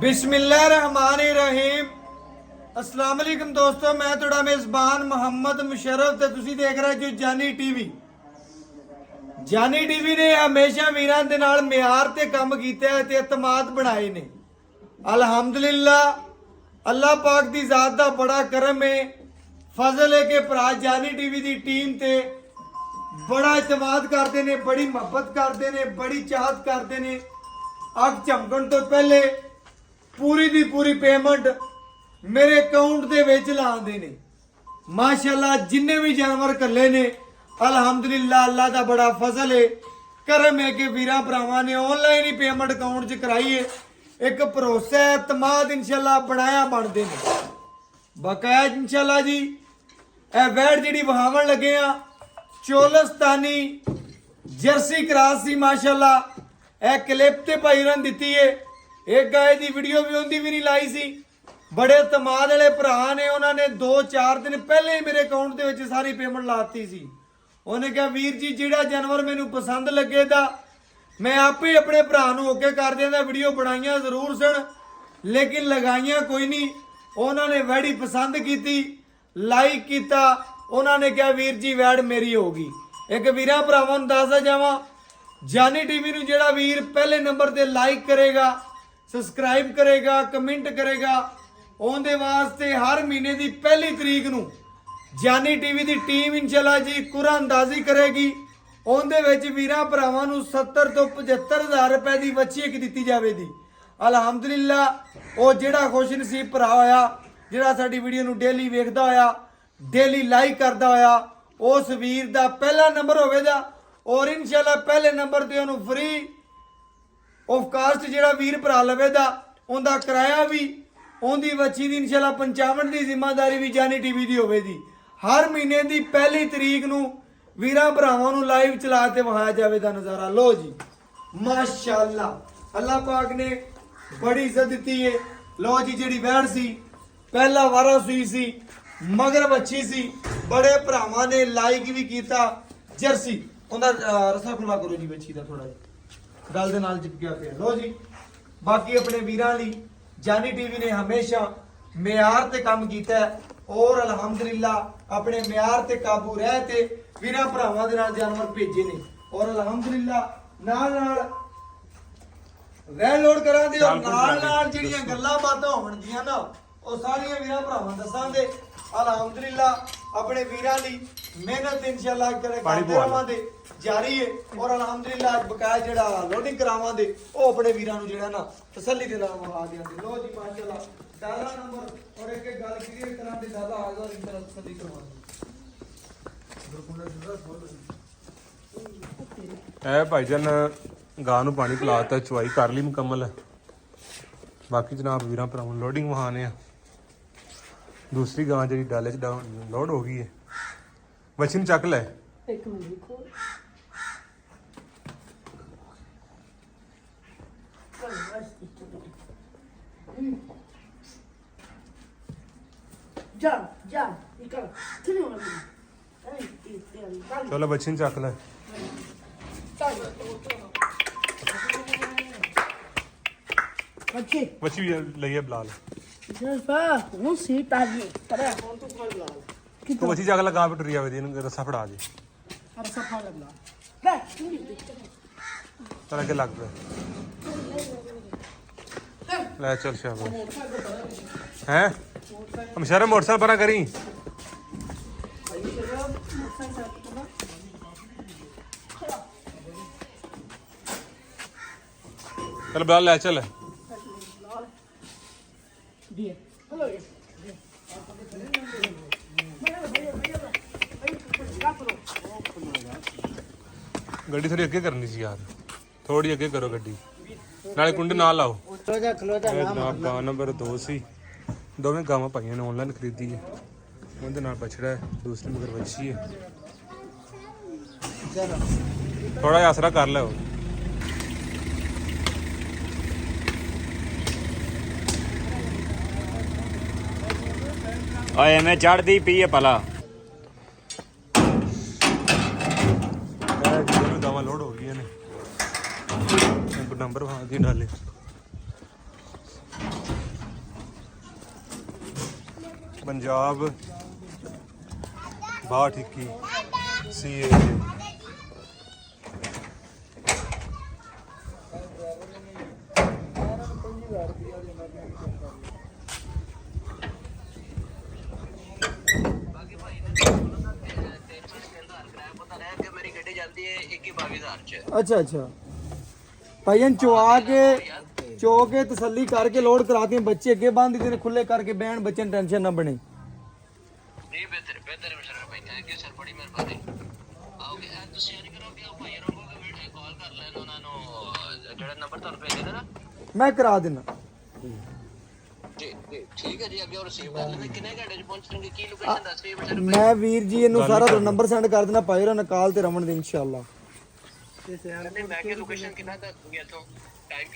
बिस्मिल्लाहिर्रहमानिर्रहीम। अस्सलाम वालेकुम दोस्तों, मैं थोड़ा मेज़बान मोहम्मद मुशर्रफ ते तुसी देख रहे जो जानी टीवी। जानी टीवी ने हमेशा वीरां दे नाल मियार ते काम कीता है ते इतमाद बनाए ने। अल्हम्दुलिल्लाह, अल्लाह पाक दी ज़ात दा बड़ा करम है, फजल है कि भरा जानी टीवी दी टीम ते बड़ा इतमाद करते ने, बड़ी मुहब्बत करते ने, बड़ी चाहत करते ने। अग झमकण तो पहले पूरी दी पूरी पेमेंट मेरे अकाउंट दे विच लांदे ने। माशाअल्लाह जिन्ने भी जानवर कल्ले ने अल्हम्दुलिल्लाह अल्लाह दा बड़ा फजल है, करम है कि वीरां भरावां ने ऑनलाइन ही पेमेंट अकाउंट च कराई है। एक भरोसा है, इतमाद इंशाअल्लाह बनाया बनदे ने। बकाया इंशाअल्लाह जी ए वैट जिहड़ी वहावन लगे आ चोलस्तानी जर्सी क्रॉस सी माशाअल्लाह ए क्लिप ते भाई ने दित्ती है। एक गाय की वीडियो भी उन्दी भी नहीं लाई सी। बड़े तमाद वाले भरा ने, उन्होंने 2-4 दिन पहले ही मेरे अकाउंट के विच सारी पेमेंट लाती सी। उन्हें कहा वीर जी जिहड़ा जानवर मैनू पसंद लगे दा मैं आपे अपने भरा नूं ओके कर देंदा। वीडियो बनाइया जरूर सन लेकिन लगाइया कोई नहीं। उन्होंने वैड़ी पसंद की, लाइक किया। उन्होंने कहा वीर जी वैड मेरी होगी। एक वीरां भरावां नूं दसदा जावां, जानी टीवी नूं जिहड़ा वीर पहले नंबर ते लाइक करेगा, सबसक्राइब करेगा, कमेंट करेगा, उनके वास्ते हर महीने की पहली तरीक नूं जानी टीवी की टीम इंशाअल्लाह जी कुरानंदाजी करेगी। उनके वीरां भरावां नूं 70 तो 75,000 रुपए की बच्ची एक दी जाएगी। अल्हम्दुलिल्लाह वो जिहड़ा खुश नसीब भरा होया, जिहड़ा साडी वीडियो नूं डेली वेखदा होया, डेली लाइक करदा होया, उस वीर दा पहला नंबर होवेगा। और इंशाअल्लाह पहले नंबर ते उन्होंने फ्री ऑफ कास्ट जिहड़ा वीर भरा लवेगा उनका किराया भी, उनकी बच्ची की इंशाअल्लाह 55 की जिम्मेदारी भी जानी टीवी की होवेगी। हर महीने की पहली तरीक नूं वीरां भरावां नूं लाइव चला के वहाया जाएगा नज़ारा। लो जी माशाअल्लाह अल्लाह पाक ने बड़ी इज्जत दी है। लो जी जिहड़ी वैड़ सी पहला वारा सुई सी, मगर बच्ची सी, बड़े भरावां ने लाइक भी किया। जर्सी उनका रस्सा खुला करो जी बच्ची का थोड़ा जिहा गल दे नाल चिपकिया पिया। लो जी बाकी अपने वीरां लई जानी टीवी ने हमेशा म्यार ते काम किया है और अल्हम्दुलिल्लाह अपने म्यार ते काबू रह ते वीरां भरावां दे नाल जानवर भेजे ने। और अल्हम्दुलिल्लाह नाल नाल वैल लोड करा दे और नाल नाल जिहड़ियां गल्लां बातां होणगीਆਂ ना ਉਹ ਸਾਰੀਆਂ ਵੀਰਾਂ ਭਰਾਵਾਂ ਦੱਸਾਂਗੇ। अल्हम्दुलिल्लाह अपने वीरां दी मेहनत इंशाअल्लाह करते रहांगे जारी है। और अल्हम्दुलिल्लाह बकाया जिहड़ा लोडिंग करावांगे वो अपने वीरां नूं जिहड़ा ना तसल्ली दे नाल वहा देंगे। लो जी माशाअल्लाह दादा नंबर और एक गल क्लियर करा दे दादा आ जाओ इंशाअल्लाह तसल्ली करवांगे। ए भाईजान गां नूं पानी पिलाता, चुवाई कर ली मुकम्मल। बाकी जनाब वीरां भरावां लोडिंग वहाने आ। दूसरी गां जी डाले च लोड हो गई है। बच्ची नूं चक लै एक मिनट खोल जा जा निकल किने वाली चलो बच्ची नूं चक लै। बच्चे बच्ची भी लईए बुला ले। जज्बा हूं सीट आ गई पड़ा फोन तो खोल ला तू बच्ची जग लगा पे टुरी आवे दी रस्सा फड़ा दे। अरे सफा लगला ले तरह के लग पे ले चल शाबाश हैं हम शर्म मोटरसाइकिल परा करी। चल बुला ले चल दिए हेलो ये गड्डी थोड़ी अगे करनी सी यार, थोड़ी अगे करो गड्डी नाले कुंडे ना लाओ। गां नंबर 2 सी, दोवें गावां पाइयां ने ऑनलाइन खरीदी है। उनके नाल बछड़ा है, दूसरी मगर बच्ची है। थोड़ा जिहा आसरा कर लो। ओए मैं चढ़दी पी है पला गावां लोड हो गई ने नंबर वहां दी डाले। ਪੰਜਾਬ 62 CA ਅੱਛਾ ਅੱਛਾ ਭਾਈਆਂ ਚੋ ਕੇ ਤਸੱਲੀ ਕਰਕੇ ਲੋਡ ਕਰਾਤੀ ਬੱਚੇ ਅੱਗੇ ਬੰਦ ਦਿੱਤੇ ਨੇ ਖੁੱਲੇ ਕਰਕੇ ਬਹਿਣ ਬੱਚੇ ਨੂੰ ਟੈਨਸ਼ਨ ਨਾ ਬਣੇ ਨਹੀਂ ਬਿਹਤਰ ਬਿਹਤਰ ਮਸ਼ਰਫ ਭਾਈ ਥੈਂਕ ਯੂ ਸਰ ਬੜੀ ਮਿਹਰਬਾਨੀ ਆਓਗੇ ਤੁਸੀਂ ਇਹ ਕਰੋਗੇ ਉਹ ਭਾਈ ਰੋਕੋ ਕਿ ਵੀਡੀਓ ਕਾਲ ਕਰ ਲੈਣ ਉਹਨਾਂ ਨੂੰ ਜਿਹੜਾ ਨੰਬਰ ਤੁਹਾਨੂੰ ਭੇਜਿਆ ਨਾ ਮੈਂ ਕਰਾ ਦਿੰਦਾ ਜੀ ਜੀ ਠੀਕ ਹੈ ਜੀ ਅੱਗੇ ਉਹ ਰਿਸੀਵ ਕਰ ਲੈਣਗੇ ਕਿੰਨੇ ਘੰਟੇ ਚ ਪਹੁੰਚਣਗੇ ਕੀ ਲੋਕੇਸ਼ਨ ਦੱਸ ਰਹੀ ਹੈ ਮੈਂ ਵੀਰ ਜੀ ਇਹਨੂੰ ਸਾਰਾ ਨੰਬਰ ਸੈਂਡ ਕਰ ਦੇਣਾ ਭਾਈ ਰਾਂ ਨਕਾਲ ਤੇ ਰਮਨ ਦੀ ਇਨਸ਼ਾਅੱਲਾ ਮੈਂ ਕਿ ਲੋਕੇਸ਼ਨ ਕਿੰਨਾ ਤੱਕ ਗਿਆ ਤੋਂ ਟਾਈਮ